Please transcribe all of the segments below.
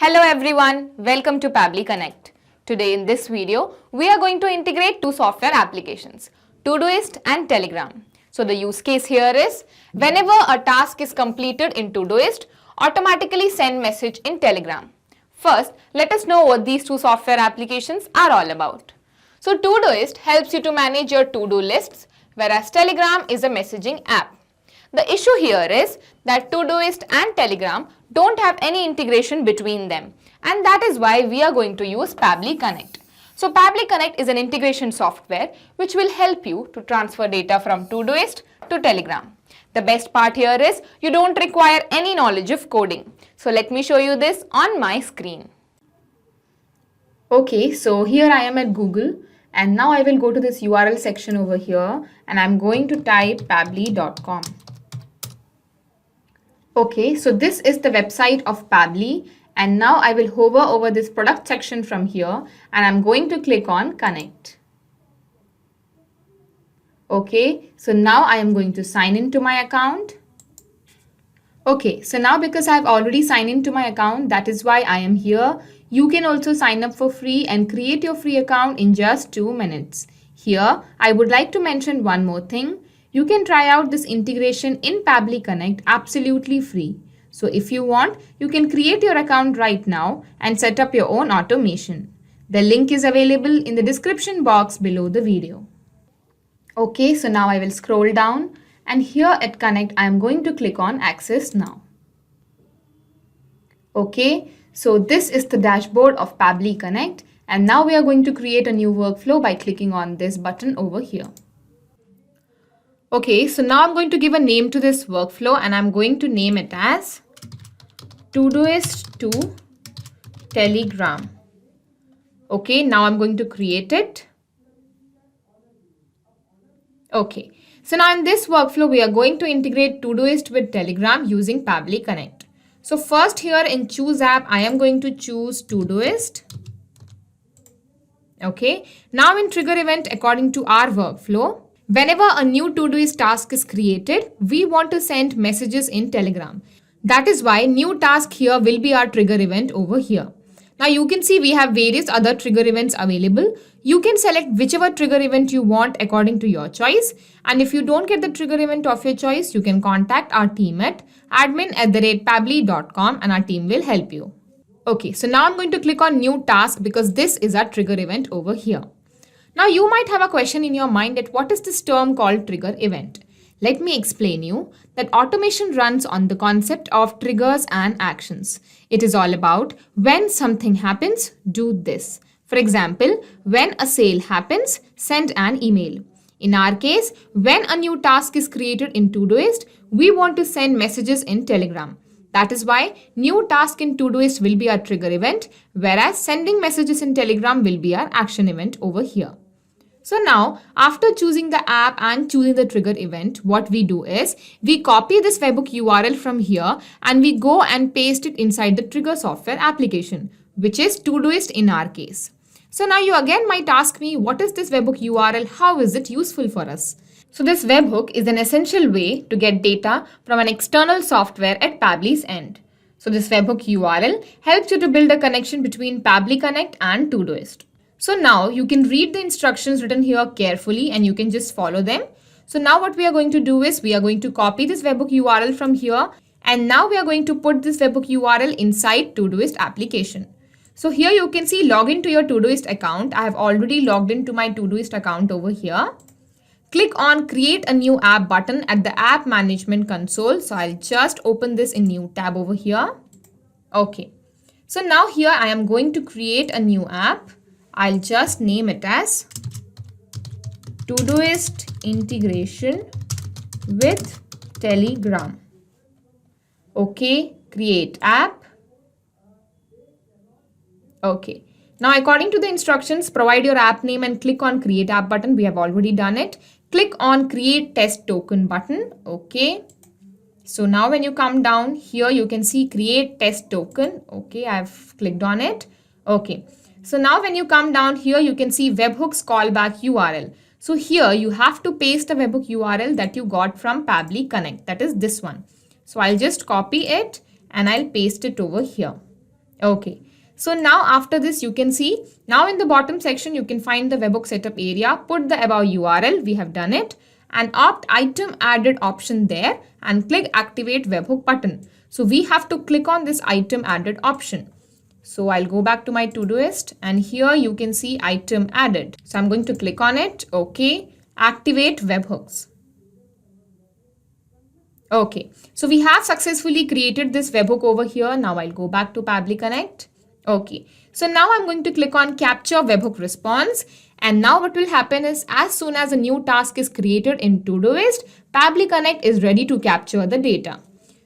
Hello everyone, welcome to Pabbly Connect. Today in this video, we are going to integrate two software applications, Todoist and Telegram. So the use case here is, whenever a task is completed in Todoist, automatically send message in Telegram. First, let us know what these two software applications are all about. So Todoist helps you to manage your to-do lists, whereas Telegram is a messaging app. The issue here is that Todoist and Telegram don't have any integration between them, and that is why we are going to use Pabbly Connect. So Pabbly Connect is an integration software which will help you to transfer data from Todoist to Telegram. The best part here is you don't require any knowledge of coding. So let me show you this on my screen. Okay, so here I am at Google, and now I will go to this URL section over here and I'm going to type pabbly.com. Okay, so this is the website of Pabbly, and now I will hover over this product section from here and I'm going to click on Connect. Okay, so now I am going to sign into my account. Okay, so now because I have already signed into my account, that is why I am here. You can also sign up for free and create your free account in just 2 minutes. Here, I would like to mention one more thing. You can try out this integration in Pabbly Connect absolutely free. So if you want, you can create your account right now and set up your own automation. The link is available in the description box below the video. Okay, so now I will scroll down, and here at Connect, I am going to click on Access Now. Okay, so this is the dashboard of Pabbly Connect, and now we are going to create a new workflow by clicking on this button over here. Okay, so now I'm going to give a name to this workflow and I'm going to name it as Todoist to Telegram. Okay, now I'm going to create it. Okay, so now in this workflow, we are going to integrate Todoist with Telegram using Pabbly Connect. So first here in Choose App, I am going to choose Todoist. Okay, now in Trigger Event, according to our workflow, whenever a new Todoist task is created, we want to send messages in Telegram. That is why new task here will be our trigger event over here. Now you can see we have various other trigger events available. You can select whichever trigger event you want according to your choice. And if you don't get the trigger event of your choice, you can contact our team at admin@pabbly.com and our team will help you. Okay, so now I'm going to click on new task because this is our trigger event over here. Now you might have a question in your mind that what is this term called trigger event? Let me explain you that automation runs on the concept of triggers and actions. It is all about when something happens, do this. For example, when a sale happens, send an email. In our case, when a new task is created in Todoist, we want to send messages in Telegram. That is why new task in Todoist will be our trigger event, whereas sending messages in Telegram will be our action event over here. So now, after choosing the app and choosing the trigger event, what we do is, we copy this webhook URL from here and we go and paste it inside the trigger software application, which is Todoist in our case. So now you again might ask me, what is this webhook URL? How is it useful for us? So this webhook is an essential way to get data from an external software at Pabbly's end. So this webhook URL helps you to build a connection between Pabbly Connect and Todoist. So now you can read the instructions written here carefully and you can just follow them. So now what we are going to do is we are going to copy this webhook URL from here, and now we are going to put this webhook URL inside Todoist application. So here you can see log into your Todoist account. I have already logged into my Todoist account over here. Click on Create a New App button at the App Management console. So I'll just open this in New tab over here. Okay. So now here I am going to create a new app. I'll just name it as Todoist integration with Telegram. Okay, create app. Okay. Now according to the instructions, provide your app name and click on create app button. We have already done it. Click on create test token button. Okay. So now when you come down here, you can see create test token. Okay, I've clicked on it. Okay. So now when you come down here, you can see webhooks callback URL. So here you have to paste the webhook URL that you got from Pabbly Connect. That is this one. So I'll just copy it and I'll paste it over here. Okay. So now after this, you can see now in the bottom section, you can find the webhook setup area, put the above URL. We have done it, and opt item added option there and click activate webhook button. So we have to click on this item added option. So I'll go back to my Todoist, and here you can see item added. So I'm going to click on it. Okay. Activate webhooks. Okay. So we have successfully created this webhook over here. Now I'll go back to Pabbly Connect. Okay. So now I'm going to click on capture webhook response. And now what will happen is as soon as a new task is created in Todoist, Pabbly Connect is ready to capture the data.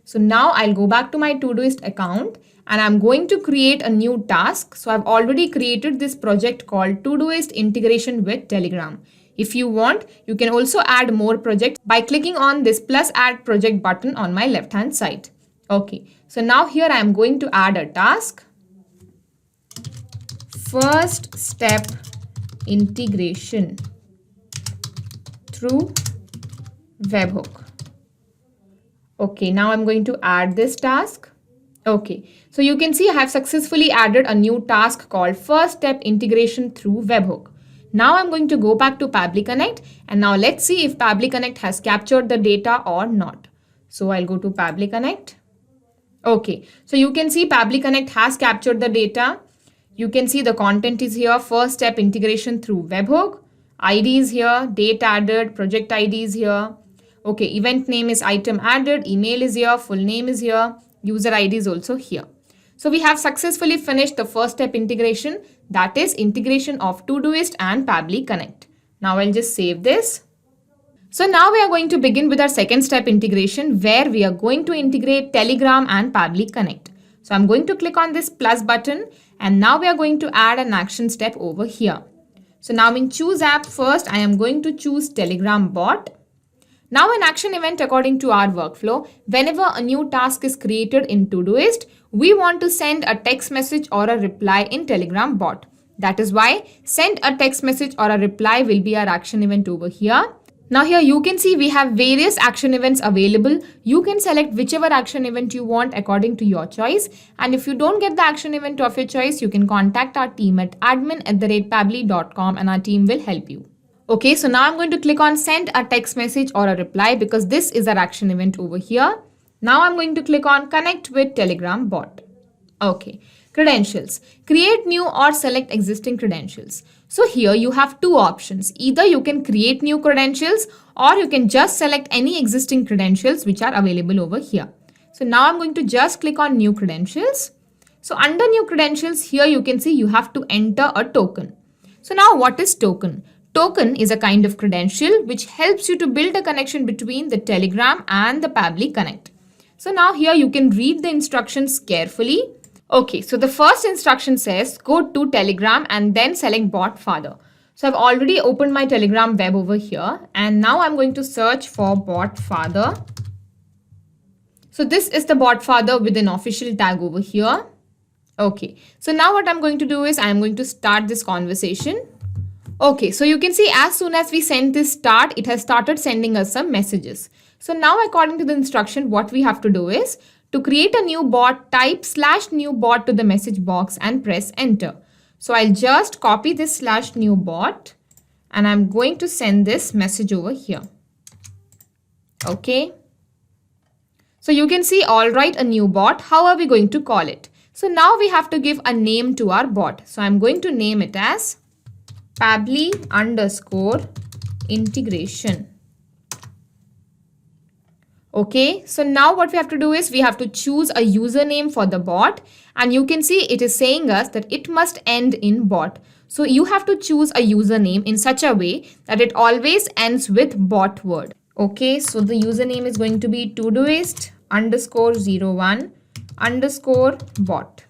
So now I'll go back to my Todoist account and I'm going to create a new task. So I've already created this project called Todoist integration with Telegram. If you want, you can also add more projects by clicking on this plus add project button on my left hand side. Okay, so now here I am going to add a task. First step integration through webhook. Okay, now I'm going to add this task. Okay, so you can see I have successfully added a new task called first step integration through webhook. Now I'm going to go back to Pabbly Connect, and now let's see if Pabbly Connect has captured the data or not. So I'll go to Pabbly Connect. Okay, so you can see Pabbly Connect has captured the data. You can see the content is here, first step integration through webhook, ID is here, date added, project ID is here. Okay, event name is item added, email is here, full name is here, user ID is also here. So we have successfully finished the first step integration, that is integration of Todoist and Pabbly Connect. Now I'll just save this. So now we are going to begin with our second step integration where we are going to integrate Telegram and Pabbly Connect. So I'm going to click on this plus button and now we are going to add an action step over here. So now in choose app first, I am going to choose Telegram bot. Now an action event according to our workflow, whenever a new task is created in Todoist, we want to send a text message or a reply in Telegram bot. That is why send a text message or a reply will be our action event over here. Now here you can see we have various action events available. You can select whichever action event you want according to your choice. And if you don't get the action event of your choice, you can contact our team at admin@pabbly.com and our team will help you. Okay, so now I'm going to click on send a text message or a reply because this is our action event over here. Now I'm going to click on connect with Telegram bot. Okay, credentials. Create new or select existing credentials. So here you have two options. Either you can create new credentials or you can just select any existing credentials which are available over here. So now I'm going to just click on new credentials. So under new credentials here you can see you have to enter a token. So now what is token? Token is a kind of credential which helps you to build a connection between the Telegram and the Pabbly Connect. So now here you can read the instructions carefully. Okay, so the first instruction says go to Telegram and then select bot father. So I've already opened my Telegram web over here and now I'm going to search for bot father. So this is the bot father with an official tag over here. Okay, so now what I'm going to do is I'm going to start this conversation. Okay, so you can see as soon as we send this start, it has started sending us some messages. So now according to the instruction, what we have to do is to create a new bot, type /new bot to the message box and press enter. So I'll just copy this /new bot and I'm going to send this message over here. Okay. So you can see, all right, a new bot. How are we going to call it? So now we have to give a name to our bot. So I'm going to name it as Pabbly_integration. Okay, so now what we have to do is we have to choose a username for the bot and you can see it is saying us that it must end in bot. So you have to choose a username in such a way that it always ends with bot word. Okay, so the username is going to be Todoist_01_bot.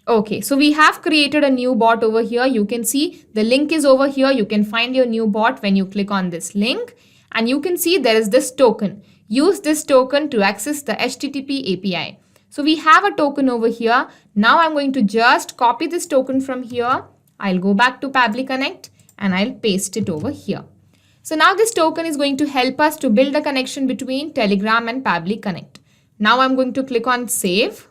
Okay, so we have created a new bot over here. You can see the link is over here. You can find your new bot when you click on this link. And you can see there is this token. Use this token to access the HTTP API. So we have a token over here. Now I'm going to just copy this token from here. I'll go back to Pabbly Connect and I'll paste it over here. So now this token is going to help us to build a connection between Telegram and Pabbly Connect. Now I'm going to click on save.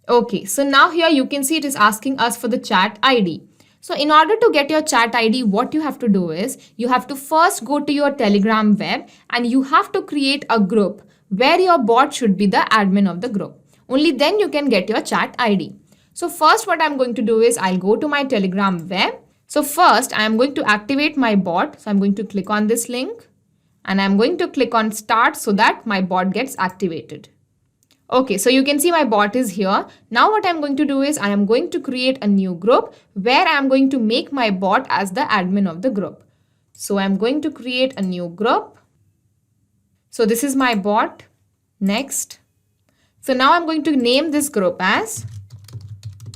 Okay, so now here you can see it is asking us for the chat ID. So in order to get your chat ID, what you have to do is you have to first go to your Telegram web and you have to create a group where your bot should be the admin of the group. Only then you can get your chat ID. So first what I'm going to do is I'll go to my Telegram web. So first I am going to activate my bot. So I'm going to click on this link and I'm going to click on start so that my bot gets activated. Okay, so you can see my bot is here. Now what I'm going to do is I am going to create a new group where I'm going to make my bot as the admin of the group. So I'm going to create a new group. So this is my bot. Next. So now I'm going to name this group as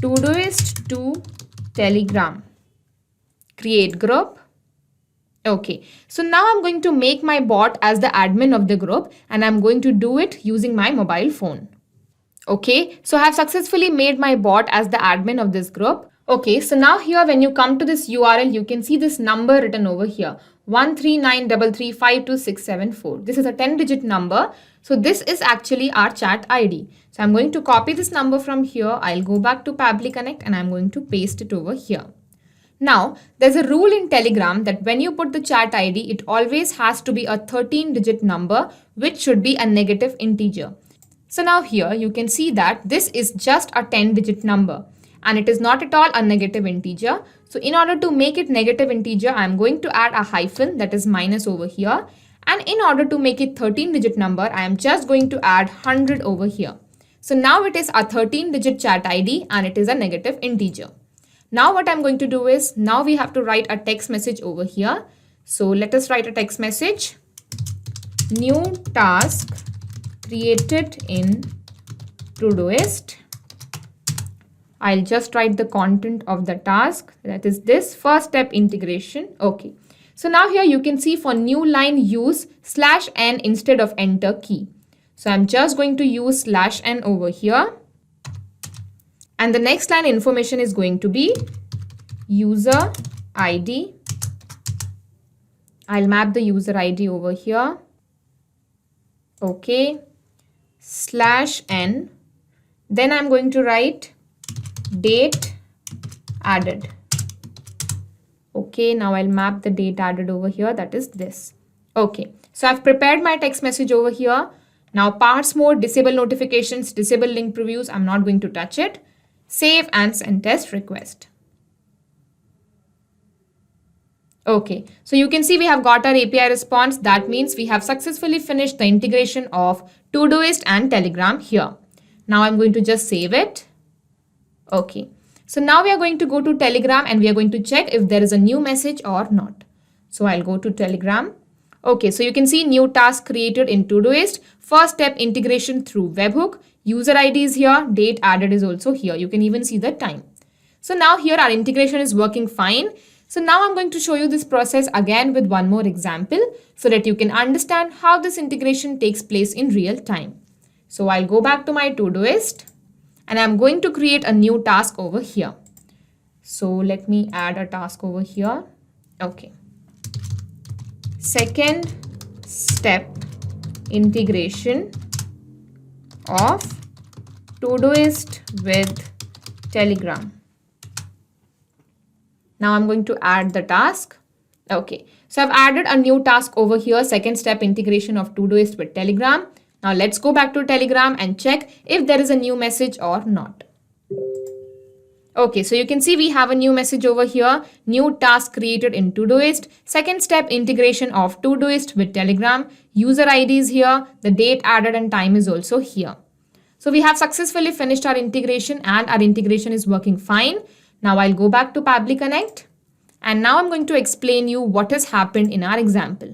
Todoist to Telegram. Create group. Okay, so now I'm going to make my bot as the admin of the group and I'm going to do it using my mobile phone. Okay, so I have successfully made my bot as the admin of this group. Okay, so now here when you come to this URL, you can see this number written over here, 139335267 This is a 10-digit number. So this is actually our chat ID. So I'm going to copy this number from here. I'll go back to Pabbly Connect and I'm going to paste it over here. Now, there's a rule in Telegram that when you put the chat ID, it always has to be a 13-digit number, which should be a negative integer. So now here you can see that this is just a 10-digit number and it is not at all a negative integer. So in order to make it negative integer, I'm going to add a hyphen, that is minus over here. And in order to make it 13-digit number, I am just going to add 100 over here. So now it is a 13-digit chat ID and it is a negative integer. Now what I'm going to do is, now we have to write a text message over here. So let us write a text message. New task created in Todoist. I'll just write the content of the task. That is this first step integration. Okay. So now here you can see for new line use /n instead of enter key. So I'm just going to use /n over here. And the next line information is going to be user ID. I'll map the user ID over here. Okay. /n. Then I'm going to write date added. Okay, now I'll map the date added over here. That is this. Okay. So I've prepared my text message over here. Now parse mode, disable notifications, disable link previews. I'm not going to touch it. Save and send test request. Okay, so you can see we have got our API response. That means we have successfully finished the integration of Todoist and Telegram here. Now I'm going to just save it. Okay, so now we are going to go to Telegram and we are going to check if there is a new message or not. So I'll go to Telegram. Okay, so you can see new task created in Todoist. First step integration through webhook. User ID is here, date added is also here. You can even see the time. So now here our integration is working fine. So now I'm going to show you this process again with one more example so that you can understand how this integration takes place in real time. So I'll go back to my Todoist and I'm going to create a new task over here. So let me add a task over here. Okay. Second step integration of Todoist with Telegram. Now I'm going to add the task. Okay, so I've added a new task over here, second step integration of Todoist with Telegram. Now let's go back to Telegram and check if there is a new message or not. Okay, so you can see we have a new message over here, new task created in Todoist, second step integration of Todoist with Telegram, user ID is here, the date added and time is also here. So we have successfully finished our integration and our integration is working fine. Now I'll go back to Pabbly Connect and now I'm going to explain you what has happened in our example.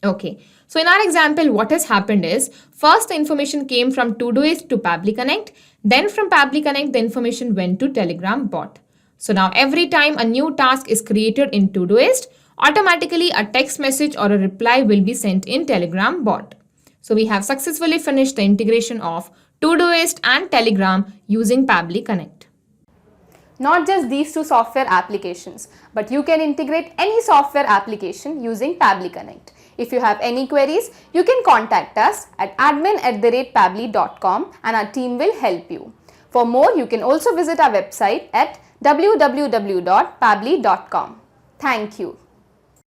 Okay, so in our example, what has happened is first the information came from Todoist to Pabbly Connect. Then from Pabbly Connect, the information went to Telegram bot. So now every time a new task is created in Todoist, automatically a text message or a reply will be sent in Telegram bot. So we have successfully finished the integration of Todoist and Telegram using Pabbly Connect. Not just these two software applications, but you can integrate any software application using Pabbly Connect. If you have any queries, you can contact us at admin@pabbly.com and our team will help you. For more, you can also visit our website at www.pabbly.com. Thank you.